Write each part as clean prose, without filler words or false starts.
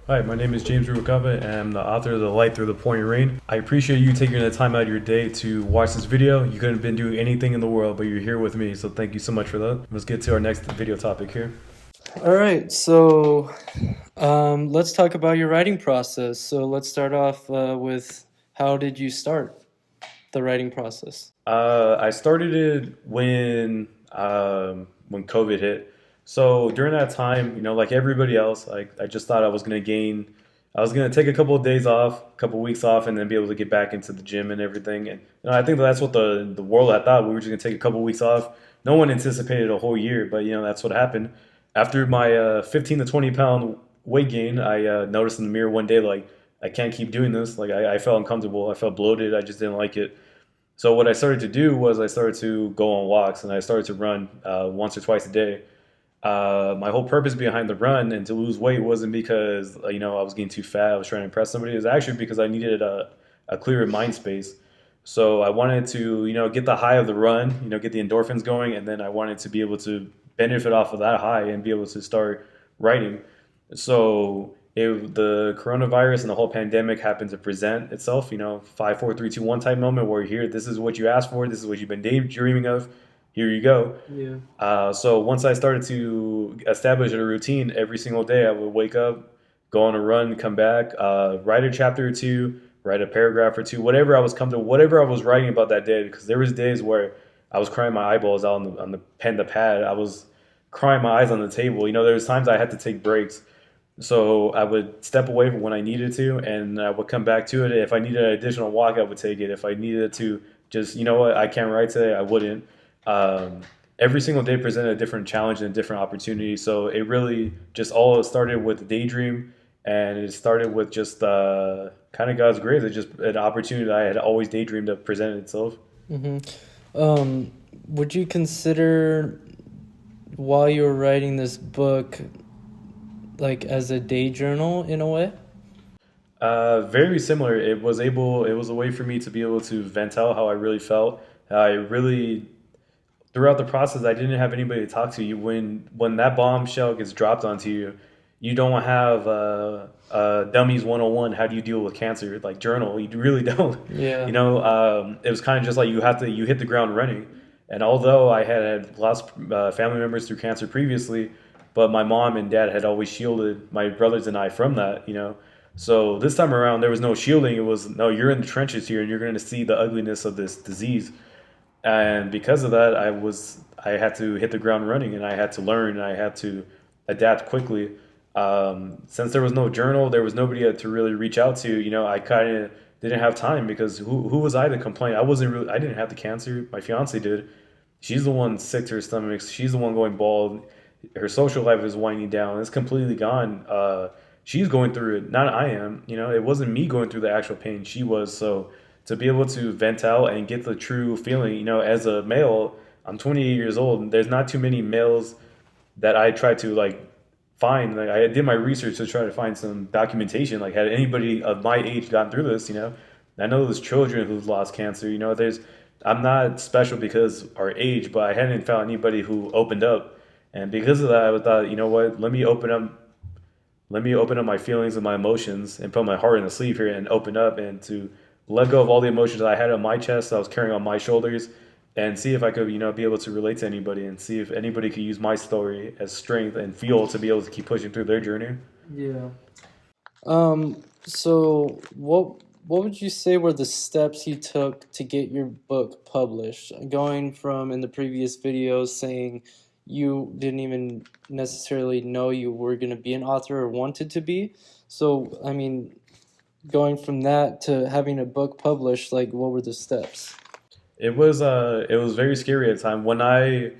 Hi, my name is James Ruvalcaba, and I'm the author of The Light Through the Pouring Rain. I appreciate you taking the time out of your day to watch this video. You couldn't have been doing anything in the world, but you're here with me, so thank you so much for that. Let's get to our next video topic here. All right, so let's talk about your writing process. So let's start off with how did you start the writing process? I started it when COVID hit. So during that time, like everybody else, I just thought I was gonna take a couple of days off, a couple of weeks off, and then be able to get back into the gym and everything. And I think that's what the world had thought. We were just gonna take a couple of weeks off. No one anticipated a whole year, but that's what happened. After my 15 to 20 pound weight gain, I noticed in the mirror one day like I can't keep doing this. Like I felt uncomfortable. I felt bloated. I just didn't like it. So what I started to do was I started to go on walks and I started to run once or twice a day. My whole purpose behind the run and to lose weight wasn't because I was getting too fat. I was trying to impress somebody. It was actually because I needed a clearer mind space. So I wanted to get the high of the run, get the endorphins going, and then I wanted to be able to benefit off of that high and be able to start writing. So the coronavirus and the whole pandemic happened to present itself, 5, 4, 3, 2, 1 type moment where here, this is what you asked for, this is what you've been daydreaming of, here you go. Yeah. So once I started to establish a routine every single day, I would wake up, go on a run, come back, write a chapter or two, write a paragraph or two, whatever I was comfortable, whatever I was writing about that day, because there was days where I was crying my eyeballs out on the pen, the pad. I was crying my eyes on the table. There was times I had to take breaks. So I would step away from when I needed to, and I would come back to it. If I needed an additional walk, I would take it. If I needed to just, what, I can't write today, I wouldn't. Um, every single day presented a different challenge and a different opportunity. So it really just all started with a daydream, and it started with just kind of God's grace. It's just an opportunity that I had always daydreamed of presented itself. hmm would you consider while you were writing this book like as a day journal in a way? Very similar. It was a way for me to be able to vent out how I really felt. I really throughout the process, I didn't have anybody to talk to. You when that bombshell gets dropped onto you, you don't have dummies 101. How do you deal with cancer? Like journal, you really don't. Yeah. It was kind of just like you hit the ground running. And although I had lost family members through cancer previously, but my mom and dad had always shielded my brothers and I from that. So this time around, there was no shielding. It was no, you're in the trenches here, and you're going to see the ugliness of this disease. And because of that, I had to hit the ground running, and I had to learn, and I had to adapt quickly. Since there was no journal, there was nobody to really reach out to. I kind of didn't have time because who was I to complain? I didn't have the cancer. My fiance did. She's the one sick to her stomach. She's the one going bald. Her social life is winding down. It's completely gone. She's going through it. Not I am. It wasn't me going through the actual pain. She was. So to be able to vent out and get the true feeling, as a male, I'm 28 years old. And there's not too many males that I try to like find. Like I did my research to try to find some documentation. Like had anybody of my age gotten through this? I know there's children who've lost cancer. I'm not special because our age, but I hadn't found anybody who opened up. And because of that, I thought, what, let me open up my feelings and my emotions and put my heart in the sleeve here and open up and to let go of all the emotions I had on my chest, I was carrying on my shoulders, and see if I could, be able to relate to anybody and see if anybody could use my story as strength and fuel to be able to keep pushing through their journey. Yeah. So what would you say were the steps you took to get your book published? Going from in the previous videos saying you didn't even necessarily know you were going to be an author or wanted to be. So, I mean, going from that to having a book published, like what were the steps? It was very scary at the time when I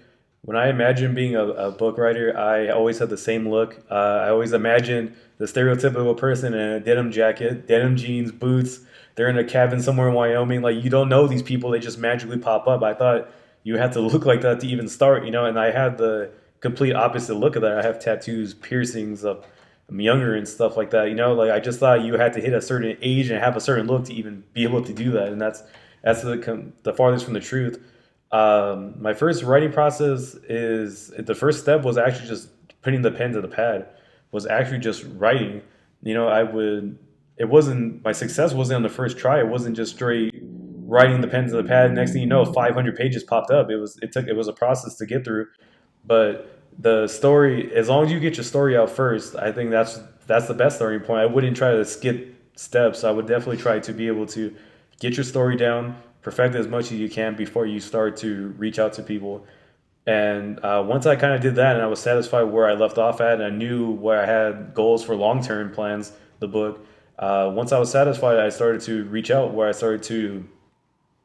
imagined being a book writer. I always had the same look. I always imagined the stereotypical person in a denim jacket, denim jeans, boots. They're in a cabin somewhere in Wyoming. Like you don't know these people; they just magically pop up. I thought you had to look like that to even start. And I had the complete opposite look of that. I have tattoos, piercings of I'm younger and stuff like that. Like I just thought you had to hit a certain age and have a certain look to even be able to do that, and that's the farthest from the truth. My first writing process is the first step was actually just putting the pen to the pad, was actually just writing. it wasn't, my success wasn't on the first try. It wasn't just straight writing the pen to the pad. Next thing you know, 500 pages popped up. It was a process to get through. But the story, as long as you get your story out first, I think that's the best starting point. I wouldn't try to skip steps. I would definitely try to be able to get your story down, perfect it as much as you can before you start to reach out to people. And once I kind of did that, and I was satisfied where I left off at, and I knew where I had goals for long term plans, the book. Once I was satisfied, I started to reach out, where I started to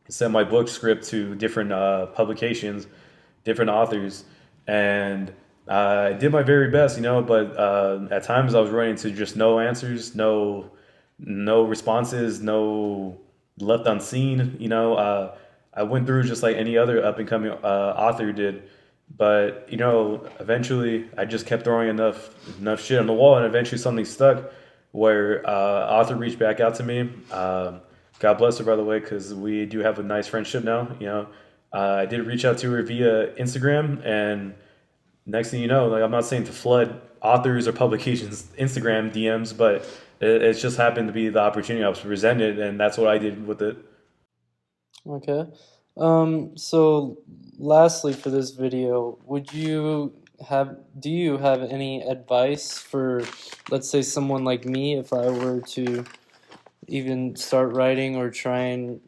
send my book script to different publications, different authors, and I did my very best, But at times I was running into just no answers, no responses, no left unseen. I went through just like any other up and coming author did, but eventually I just kept throwing enough shit on the wall, and eventually something stuck. Where author reached back out to me. God bless her, by the way, because we do have a nice friendship now. I did reach out to her via Instagram, and next thing you know, like, I'm not saying to flood authors or publications Instagram DMs, but it's just happened to be the opportunity I was presented, and that's what I did with it. Okay. So lastly for this video, do you have any advice for, let's say, someone like me, if I were to even start writing or try and,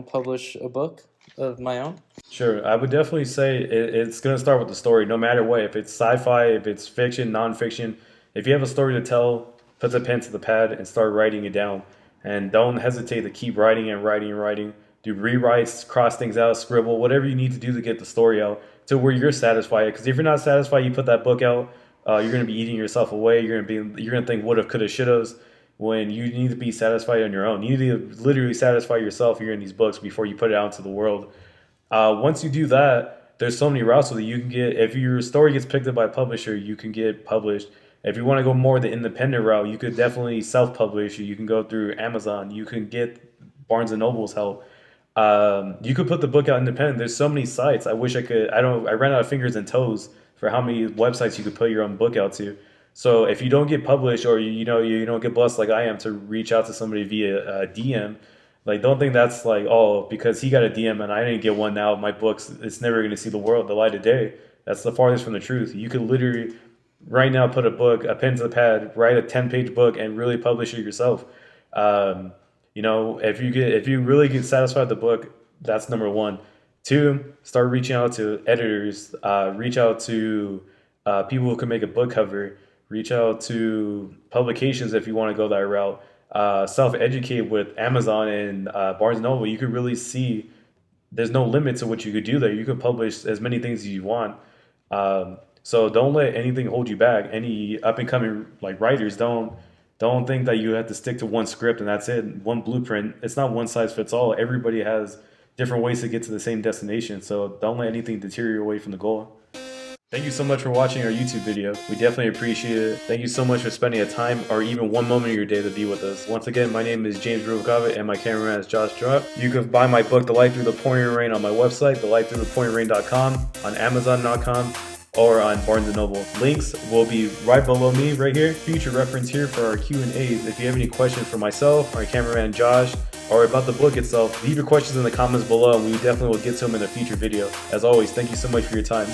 publish a book of my own? Sure, I would definitely say it's going to start with the story, no matter what. If it's sci-fi, if it's fiction, nonfiction, if you have a story to tell, put the pen to the pad and start writing it down. And don't hesitate to keep writing and writing and writing. Do rewrites, cross things out, scribble, whatever you need to do to get the story out to where you're satisfied. Because if you're not satisfied, you put that book out, you're going to be eating yourself away. You're going to think woulda, coulda, shouldas. When you need to be satisfied on your own, you need to literally satisfy yourself here in these books before you put it out into the world. Once you do that, there's so many routes that you can get. If your story gets picked up by a publisher, you can get published. If you want to go more the independent route, you could definitely self-publish. You can go through Amazon. You can get Barnes and Noble's help. You could put the book out independent. There's so many sites. I wish I could. I ran out of fingers and toes for how many websites you could put your own book out to. So if you don't get published, or you don't get blessed like I am to reach out to somebody via DM, like, don't think that's like, oh, because he got a DM and I didn't get one, now my book's, it's never going to see the light of day. That's the farthest from the truth. You could literally right now put a pen to the pad, write a 10-page book and really publish it yourself. If you really get satisfied with the book, that's number one. Two, start reaching out to editors, reach out to people who can make a book cover, reach out to publications if you want to go that route. Self-educate with Amazon and Barnes and Noble. You could really see there's no limit to what you could do there. You could publish as many things as you want. So don't let anything hold you back. Any up and coming like writers, don't think that you have to stick to one script and that's it, one blueprint. It's not one size fits all. Everybody has different ways to get to the same destination. So don't let anything deter you away from the goal. Thank you so much for watching our YouTube video. We definitely appreciate it. Thank you so much for spending a time or even one moment of your day to be with us. Once again, my name is James Ruvalcaba and my cameraman is Josh Drop. You can buy my book, The Light Through the Pouring Rain, on my website, thelightthroughthepouringrain.com, on Amazon.com, or on Barnes & Noble. Links will be right below me right here. Future reference here for our Q&As. If you have any questions for myself, our cameraman Josh, or about the book itself, leave your questions in the comments below and we definitely will get to them in a future video. As always, thank you so much for your time.